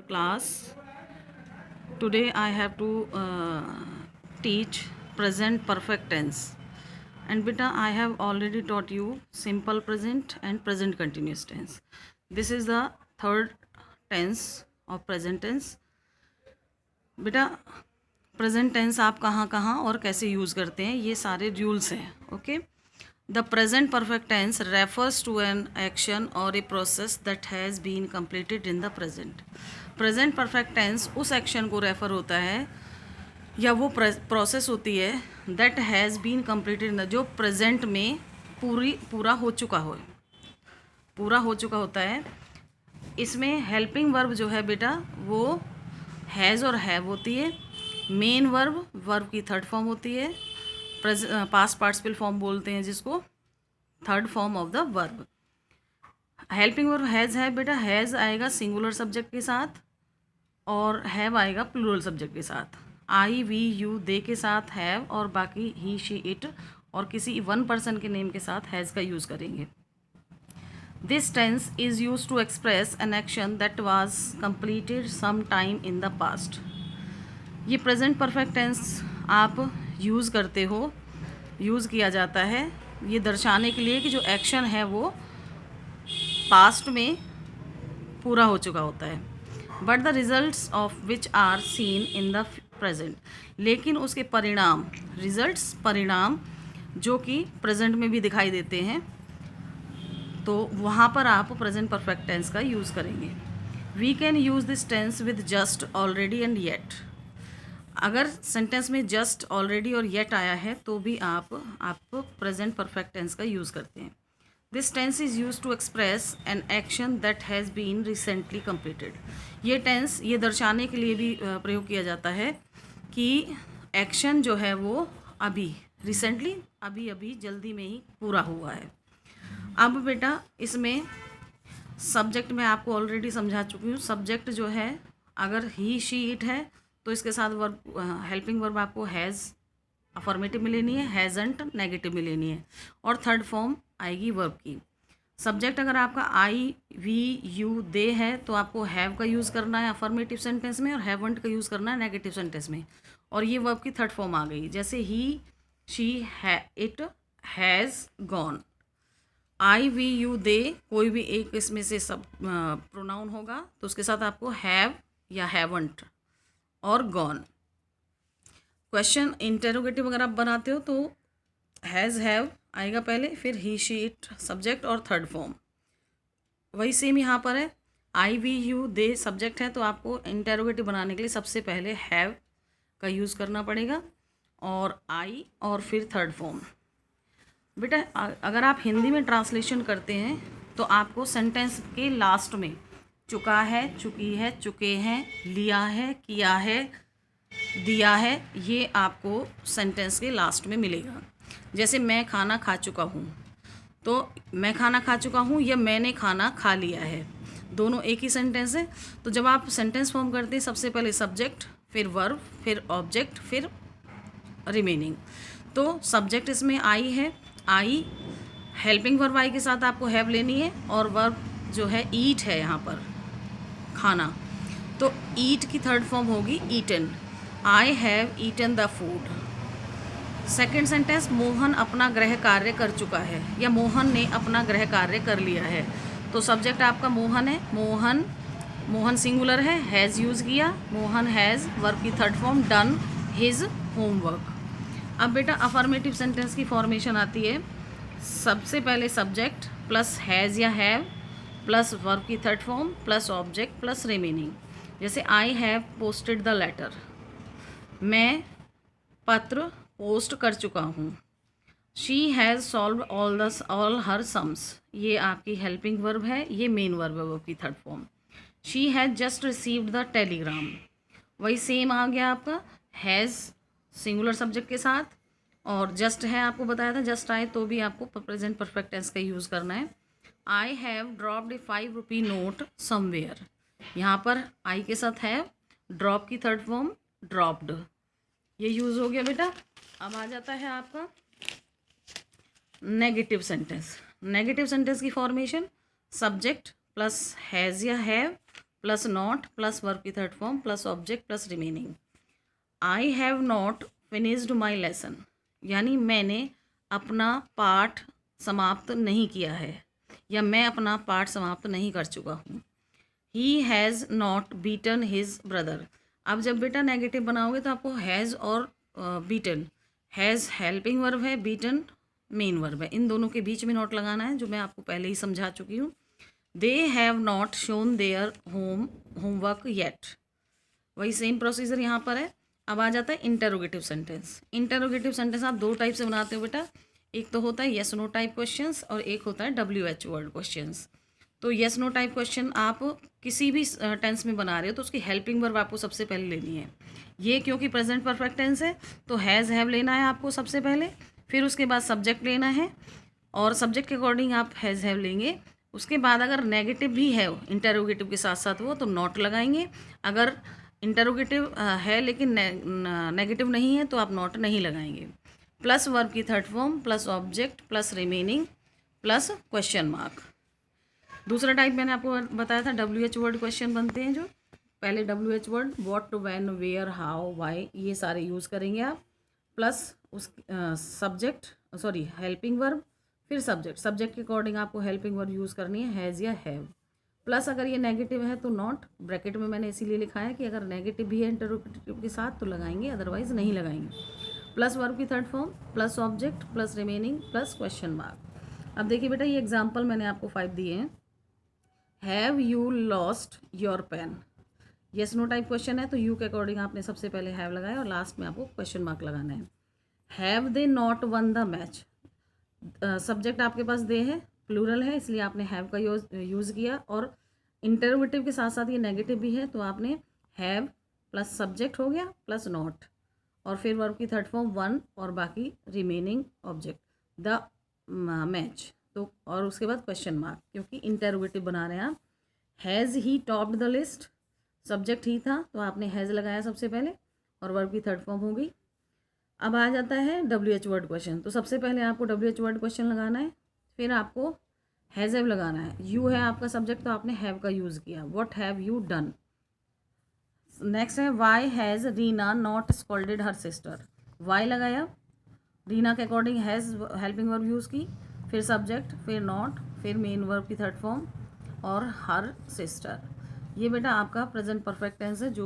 Class. Today I have to teach present perfect tense. And beta, I have already taught you simple present and present continuous tense. This is the third tense of present tense. बेटा, present tense आप कहाँ कहाँ और कैसे use करते हैं, ये सारे रूल्स हैं. Okay. The present perfect tense refers to an action और a process that has been completed in the present. Present perfect tense उस एक्शन को रेफ़र होता है या वो प्रोसेस होती है that has been completed in the, जो प्रेजेंट में पूरा हो चुका होता है. इसमें हेल्पिंग वर्ब जो है बेटा वो हैज़ और हैव होती है. मेन वर्ब की थर्ड फॉर्म होती है. पास्ट पार्टिसिपल फॉर्म बोलते हैं जिसको, third form of the verb. Helping verb has है बेटा. हैज़ आएगा सिंगुलर सब्जेक्ट के साथ और हैव आएगा प्लूरल सब्जेक्ट के साथ. आई वी यू दे के साथ हैव, और बाकी ही शी इट और किसी वन पर्सन के नेम के साथ हैज़ का यूज़ करेंगे. This tense is used to express an action that was completed some time in the past. ये प्रेजेंट परफेक्ट टेंस आप यूज़ करते हो, यूज़ किया जाता है ये दर्शाने के लिए कि जो एक्शन है वो पास्ट में पूरा हो चुका होता है. But the results of which are seen in the present. लेकिन उसके परिणाम, परिणाम जो कि प्रेजेंट में भी दिखाई देते हैं, तो वहाँ पर आप प्रेजेंट परफेक्ट टेंस का यूज़ करेंगे. We can use this tense with just, already and yet. अगर सेंटेंस में जस्ट, ऑलरेडी और येट आया है तो भी आप प्रेजेंट परफेक्ट टेंस का यूज़ करते हैं. This tense is use to express an action that has been recently completed. ये टेंस ये दर्शाने के लिए भी प्रयोग किया जाता है कि एक्शन जो है वो अभी रिसेंटली, अभी जल्दी में ही पूरा हुआ है. अब बेटा इसमें सब्जेक्ट मैं आपको ऑलरेडी समझा चुकी हूँ. सब्जेक्ट जो है अगर ही शी इट है तो इसके साथ वर्ब, हेल्पिंग वर्ब आपको हैज़ अफर्मेटिव में लेनी है, हैज़ंट नेगेटिव में लेनी है, और थर्ड फॉर्म आएगी वर्ब की. सब्जेक्ट अगर आपका आई वी यू दे है तो आपको हैव का यूज़ करना है अफर्मेटिव सेंटेंस में और हैवंट का यूज़ करना है नेगेटिव सेंटेंस में. और ये वर्ब की थर्ड फॉर्म आ गई, जैसे ही she it has gone. I we you they, कोई भी एक इसमें से सब प्रोनाउन होगा तो उसके साथ आपको हैव या हैवंट और गॉन. क्वेश्चन इंटेरोगेटिव अगर आप बनाते हो तो हैज़ हैव आएगा पहले, फिर ही शी इट सब्जेक्ट और थर्ड फॉर्म. वही सेम यहाँ पर है. आई वी यू दे सब्जेक्ट है तो आपको इंटेरोगेटिव बनाने के लिए सबसे पहले हैव का यूज़ करना पड़ेगा और आई और फिर थर्ड फॉर्म. बेटा अगर आप हिंदी में ट्रांसलेशन करते हैं तो आपको सेंटेंस के लास्ट में चुका है, चुकी है, चुके हैं, लिया है, किया है, दिया है, ये आपको सेंटेंस के लास्ट में मिलेगा. जैसे मैं खाना खा चुका हूँ, तो मैं खाना खा चुका हूँ या मैंने खाना खा लिया है, दोनों एक ही सेंटेंस है. तो जब आप सेंटेंस फॉर्म करते हैं सबसे पहले सब्जेक्ट, फिर वर्ब, फिर ऑब्जेक्ट, फिर रिमेनिंग. तो सब्जेक्ट इसमें आई है, आई हेल्पिंग वर्ब आई के साथ आपको हैव लेनी है, और वर्ब जो है ईट है यहाँ पर, खाना. तो ईट की थर्ड फॉर्म होगी eaten. I have eaten the food. Second sentence, Mohan अपना गृह कार्य कर चुका है या मोहन ने अपना गृह कार्य कर लिया है. तो सब्जेक्ट आपका मोहन है, मोहन सिंगुलर है, हैज़ यूज़ किया, मोहन हैज़, वर्ब की third form done his homework. अब बेटा अफर्मेटिव सेंटेंस की फॉर्मेशन आती है, सबसे पहले सब्जेक्ट प्लस हैज़ या हैव प्लस वर्ब की third form plus object plus remaining. जैसे I have posted the letter, मैं पत्र पोस्ट कर चुका हूँ. She has solve all her sums, ये आपकी हेल्पिंग वर्ब है, ये मेन वर्ब है वर्ब की third form. She has just received the telegram. वही सेम आ गया आपका, हैज़ सिंगुलर सब्जेक्ट के साथ, और जस्ट है आपको बताया था, जस्ट आए तो भी आपको प्रेजेंट परफेक्ट टेंस का यूज़ करना है. I have dropped a 5 rupee note somewhere. यहाँ पर आई के साथ है, ड्रॉप की थर्ड फॉर्म ड्रॉप्ड, ये यूज़ हो गया बेटा. अब आ जाता है आपका नेगेटिव सेंटेंस. नेगेटिव सेंटेंस की फॉर्मेशन, सब्जेक्ट प्लस हैज़ या have plus not plus verb की third form plus object plus remaining. I have not finished my lesson, यानी मैंने अपना पाठ समाप्त नहीं किया है या मैं अपना पाठ समाप्त नहीं कर चुका हूँ। He has not beaten his brother. अब जब बेटा नेगेटिव बनाओगे तो आपको हैज़ और बीटन, हैज़ हेल्पिंग वर्ब है, बीटन मेन वर्ब है, इन दोनों के बीच में नोट लगाना है, जो मैं आपको पहले ही समझा चुकी हूँ। They have not shown their homework yet, वही सेम प्रोसीजर यहाँ पर है। अब आ जाता है इंटरोगेटिव सेंटेंस। इंटरोगेटिव सेंटेंस आप दो टाइप से बनाते हो बेटा, एक तो होता है येस नो टाइप क्वेश्चंस और एक होता है WH वर्ड क्वेश्चंस। तो येस नो टाइप क्वेश्चन आप किसी भी टेंस में बना रहे हो तो उसकी हेल्पिंग वर्ब आपको सबसे पहले लेनी है। ये क्योंकि प्रेजेंट परफेक्ट टेंस है तो हैज़ हैव लेना है आपको सबसे पहले, फिर उसके बाद सब्जेक्ट लेना है और सब्जेक्ट के अकॉर्डिंग आप हैज़ हैव लेंगे। उसके बाद अगर नेगेटिव भी है इंटरोगेटिव के साथ साथ वो, तो नॉट लगाएंगे। अगर इंटरोगेटिव है लेकिन नेगेटिव नहीं है तो आप नॉट नहीं लगाएंगे। प्लस वर्ब की third form plus object plus remaining plus question mark. दूसरा टाइप मैंने आपको बताया था WH वर्ड क्वेश्चन बनते हैं, जो पहले WH word what, when, where, how, why, ये सारे यूज़ करेंगे आप, प्लस उस सब्जेक्ट सॉरी हेल्पिंग वर्ब, फिर सब्जेक्ट के अकॉर्डिंग आपको हेल्पिंग वर्ब यूज़ करनी है हैज़ या हैव। प्लस अगर ये नेगेटिव है तो नॉट, ब्रैकेट में मैंने इसीलिए लिखा है कि अगर नेगेटिव भी है इंटरोगेटिव के साथ तो लगाएंगे, अदरवाइज नहीं लगाएंगे। प्लस वर्ब की third form plus object plus remaining plus question mark. अब देखिए बेटा, ये एग्जाम्पल मैंने आपको 5 दिए हैं। Have you lost your pen, yes no type question है तो यू के अकॉर्डिंग आपने सबसे पहले हैव लगाया और लास्ट में आपको क्वेश्चन मार्क लगाना है। Have they not one the match, subject आपके पास दे है, प्लूरल है, इसलिए आपने हैव का यूज़ किया और इंटरोगेटिव के साथ साथ ये नेगेटिव भी है तो आपने हैव प्लस सब्जेक्ट हो गया प्लस नॉट और फिर वर्ब की थर्ड फॉर्म वन और बाकी रिमेनिंग ऑब्जेक्ट द मैच, तो और उसके बाद क्वेश्चन मार्क, क्योंकि इंटरोगेटिव बना रहे हैं आप। Has he topped the list, subject ही था तो आपने हैज़ लगाया सबसे पहले और वर्ब की थर्ड फॉर्म हो गई। अब आ जाता है WH वर्ड क्वेश्चन, तो सबसे पहले आपको WH वर्ड क्वेश्चन लगाना है, फिर आपको हैज़ हैव लगाना है। यू है आपका सब्जेक्ट तो आपने हैव का यूज़ किया, what have you done. Next है why has Reena not scolded her sister, why लगाया, रीना के according has helping verb use की, फिर सब्जेक्ट, फिर नॉट, फिर मेन वर्ब की थर्ड फॉर्म और हर सिस्टर। ये बेटा आपका प्रेजेंट परफेक्ट टेंस है जो